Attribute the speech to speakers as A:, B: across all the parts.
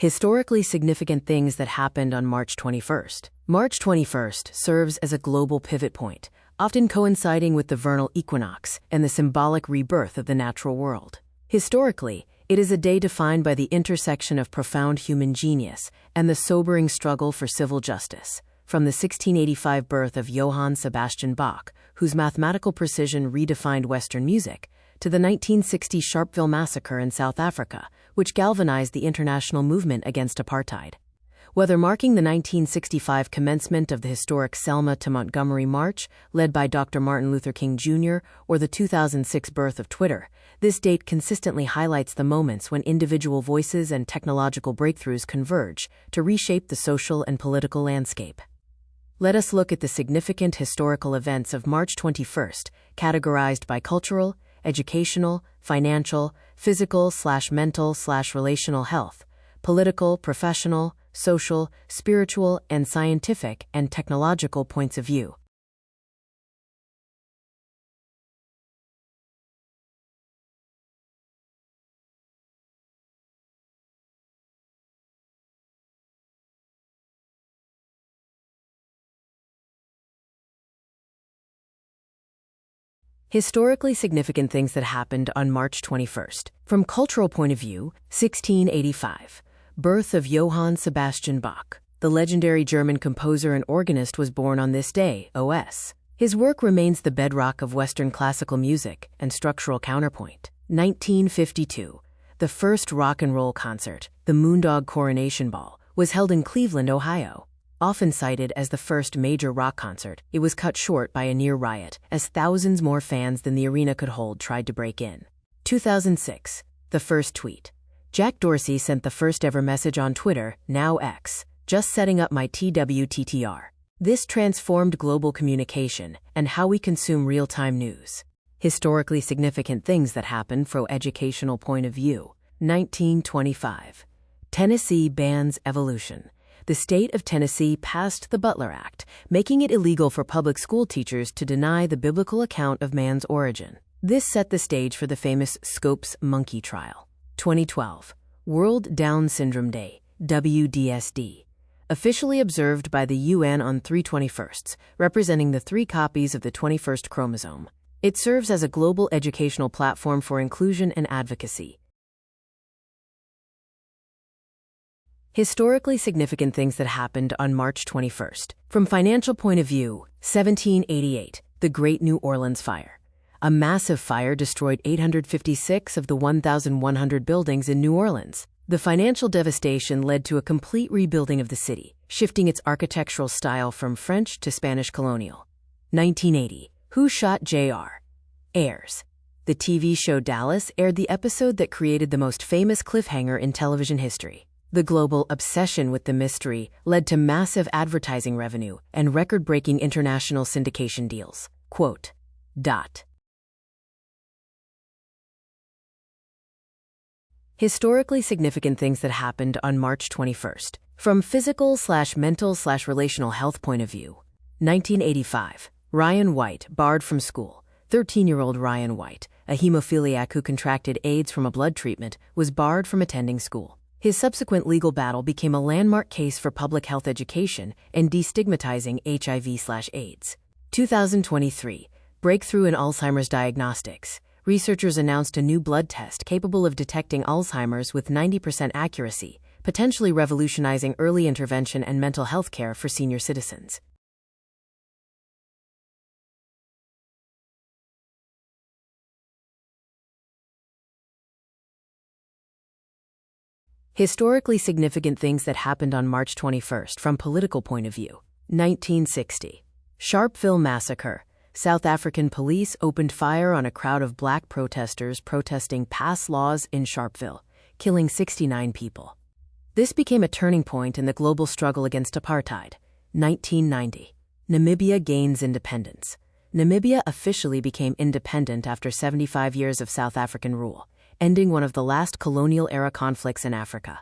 A: Historically significant things that happened on March 21st. March 21st serves as a global pivot point, often coinciding with the vernal equinox and the symbolic rebirth of the natural world. Historically, it is a day defined by the intersection of profound human genius and the sobering struggle for civil justice. From the 1685 birth of Johann Sebastian Bach, whose mathematical precision redefined Western music, to the 1960 Sharpeville massacre in South Africa, which galvanized the international movement against apartheid. Whether marking the 1965 commencement of the historic Selma to Montgomery March, led by Dr. Martin Luther King Jr., or the 2006 birth of Twitter, this date consistently highlights the moments when individual voices and technological breakthroughs converge to reshape the social and political landscape. Let us look at the significant historical events of March 21st, categorized by cultural, educational, financial, physical/mental/relational health, political, professional, social, spiritual, and scientific and technological points of view. Historically significant things that happened on March 21st. From cultural point of view, 1685. Birth of Johann Sebastian Bach. The legendary German composer and organist was born on this day, OS. His work remains the bedrock of Western classical music and structural counterpoint. 1952. The first rock and roll concert, the Moondog Coronation Ball, was held in Cleveland, Ohio. Often cited as the first major rock concert, it was cut short by a near riot, as thousands more fans than the arena could hold tried to break in. 2006. The first tweet. Jack Dorsey sent the first ever message on Twitter, now X, just setting up my TWTTR. This transformed global communication and how we consume real-time news. Historically significant things that happened from educational point of view. 1925. Tennessee bans evolution. The state of Tennessee passed the Butler Act, making it illegal for public school teachers to deny the biblical account of man's origin. This set the stage for the famous Scopes monkey trial. 2012. World Down Syndrome Day, WDSD. Officially observed by the UN on 3/21, representing the 3 copies of the 21st chromosome. It serves as a global educational platform for inclusion and advocacy. Historically significant things that happened on March 21st. From financial point of view, 1788, the Great New Orleans Fire. A massive fire destroyed 856 of the 1,100 buildings in New Orleans. The financial devastation led to a complete rebuilding of the city, shifting its architectural style from French to Spanish colonial. 1980, Who Shot J.R.? Airs. The TV show Dallas aired the episode that created the most famous cliffhanger in television history. The global obsession with the mystery led to massive advertising revenue and record-breaking international syndication deals. Quote. Historically significant things that happened on March 21st. From physical/mental/relational health point of view. 1985. Ryan White barred from school. 13-year-old Ryan White, a hemophiliac who contracted AIDS from a blood treatment, was barred from attending school. His subsequent legal battle became a landmark case for public health education and destigmatizing HIV/AIDS. 2023. Breakthrough in Alzheimer's diagnostics. Researchers announced a new blood test capable of detecting Alzheimer's with 90% accuracy, potentially revolutionizing early intervention and mental health care for senior citizens. Historically significant things that happened on March 21st from political point of view. 1960. Sharpeville Massacre. South African police opened fire on a crowd of black protesters protesting past laws in Sharpeville, killing 69 people. This became a turning point in the global struggle against apartheid. 1990. Namibia gains independence. Namibia officially became independent after 75 years of South African rule, ending one of the last colonial-era conflicts in Africa.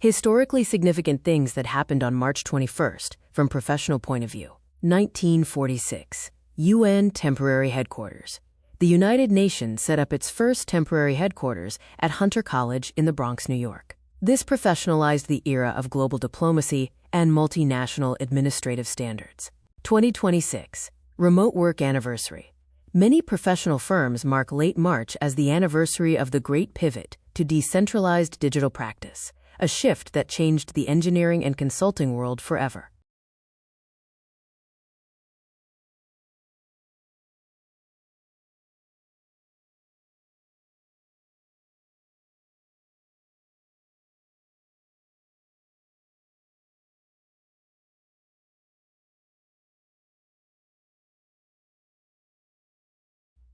A: Historically significant things that happened on March 21st, from professional point of view. 1946. UN Temporary Headquarters. The United Nations set up its first temporary headquarters at Hunter College in the Bronx, New York. This professionalized the era of global diplomacy and multinational administrative standards. 2026. Remote Work Anniversary. Many professional firms mark late March as the anniversary of the great pivot to decentralized digital practice, a shift that changed the engineering and consulting world forever.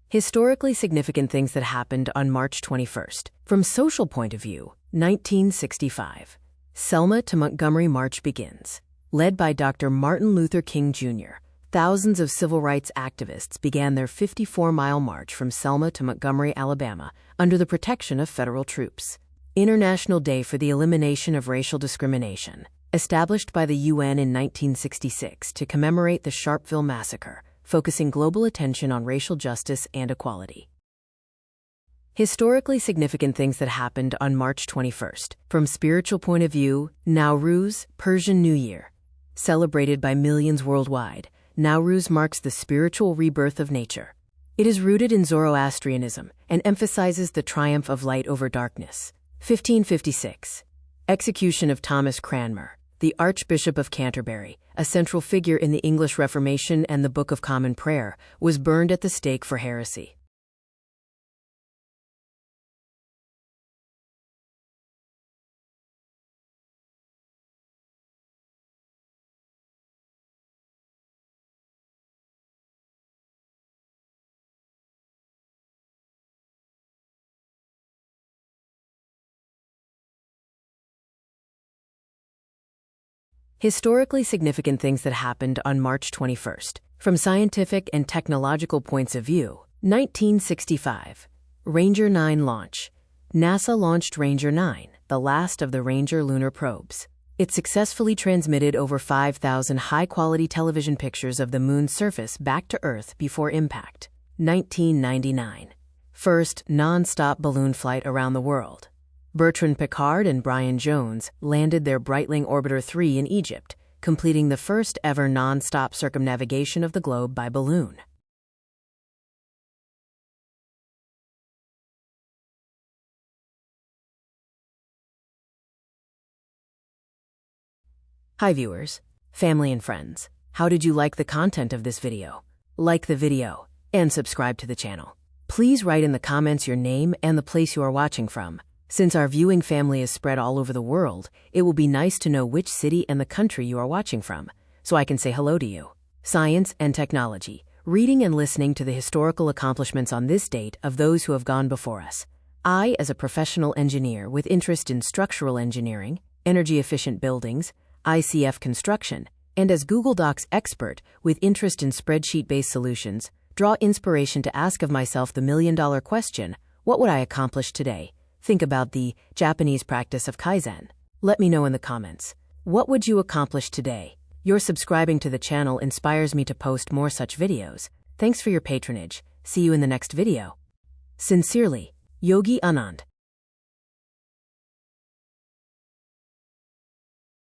A: Historically significant things that happened on March 21st. From social point of view, 1965. Selma to Montgomery March begins. Led by Dr. Martin Luther King Jr., thousands of civil rights activists began their 54-mile march from Selma to Montgomery, Alabama, under the protection of federal troops. International Day for the Elimination of Racial Discrimination. Established by the UN in 1966 to commemorate the Sharpeville Massacre, focusing global attention on racial justice and equality. Historically significant things that happened on March 21st. From spiritual point of view, Nowruz, Persian New Year. Celebrated by millions worldwide, Nowruz marks the spiritual rebirth of nature. It is rooted in Zoroastrianism and emphasizes the triumph of light over darkness. 1556. Execution of Thomas Cranmer, the Archbishop of Canterbury, a central figure in the English Reformation and the Book of Common Prayer, was burned at the stake for heresy. Historically significant things that happened on March 21st. From scientific and technological points of view, 1965. Ranger 9 launch. NASA launched Ranger 9, the last of the Ranger lunar probes. It successfully transmitted over 5,000 high-quality television pictures of the Moon's surface back to Earth before impact. 1999. First non-stop balloon flight around the world. Bertrand Piccard and Brian Jones landed their Breitling Orbiter 3 in Egypt, completing the first ever non-stop circumnavigation of the globe by balloon. Hi viewers, family and friends. How did you like the content of this video? Like the video and subscribe to the channel. Please write in the comments your name and the place you are watching from. Since our viewing family is spread all over the world, it will be nice to know which city and the country you are watching from, so I can say hello to you. Science and technology, reading and listening to the historical accomplishments on this date of those who have gone before us. I, as a professional engineer with interest in structural engineering, energy-efficient buildings, ICF construction, and as Google Docs expert with interest in spreadsheet-based solutions, draw inspiration to ask of myself the million-dollar question, what would I accomplish today? Think about the Japanese practice of Kaizen. Let me know in the comments. What would you accomplish today? Your subscribing to the channel inspires me to post more such videos. Thanks for your patronage. See you in the next video. Sincerely, Yogi Anand.